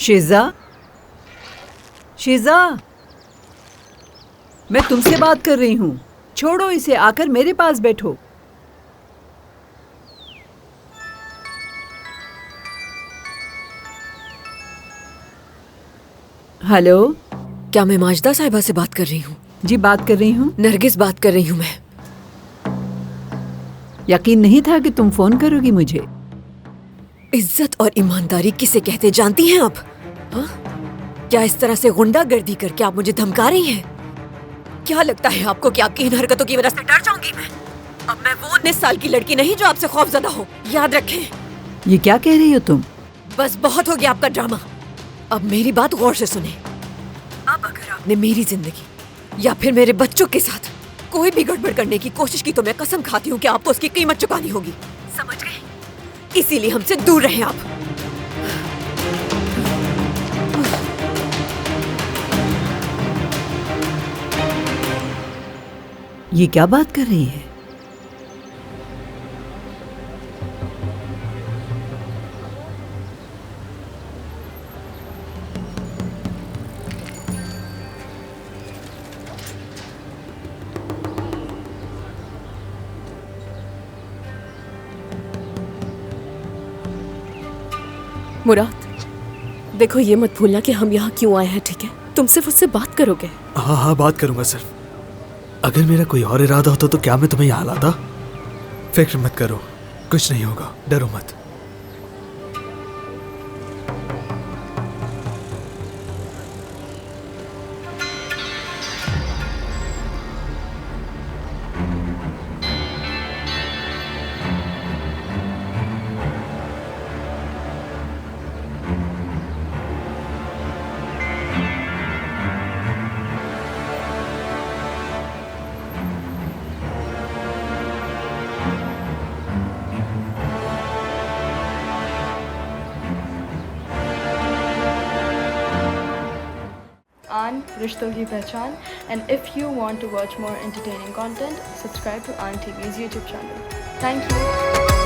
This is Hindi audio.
शीज़ा, शीज़ा, मैं तुमसे बात कर रही हूँ। छोड़ो इसे, आकर मेरे पास बैठो। हेलो। क्या मैं माजदा साहिबा से बात कर रही हूँ? जी बात कर रही हूँ। नरगिस बात कर रही हूँ मैं। यकीन नहीं था कि तुम फोन करोगी मुझे। इज्जत और ईमानदारी किसे कहते जानती हैं आप? हाँ? क्या इस तरह से गुंडागर्दी करके आप मुझे धमका रही हैं? क्या लगता है आपको कि आपकी इन हरकतों की वजह से डर जाऊंगी मैं? अब मैं वो 19 साल की लड़की नहीं जो आपसे खौफजदा हो, याद रखें। ये क्या कह रही हो तुम? बस बहुत हो गया आपका ड्रामा। अब मेरी बात गौर से सुने। अब अगर आपने मेरी जिंदगी या फिर मेरे बच्चों के साथ कोई भी गड़बड़ करने की कोशिश की तो मैं कसम खाती हूँ कि आपको उसकी कीमत चुकानी होगी। समझ गए? इसीलिए हमसे दूर रहें आप। ये क्या बात कर रही है? मुराद, देखो ये मत भूलना कि हम यहाँ क्यों आए हैं, ठीक है? तुम सिर्फ उससे बात करोगे। हाँ हाँ, बात करूंगा सिर्फ। अगर मेरा कोई और इरादा होता तो क्या मैं तुम्हें यहाँ लाता? फिक्र मत करो, कुछ नहीं होगा, डरो मत। Aan Rishton Ki Pehchan, and if you want to watch more entertaining content, subscribe to Aan TV's YouTube channel. Thank you.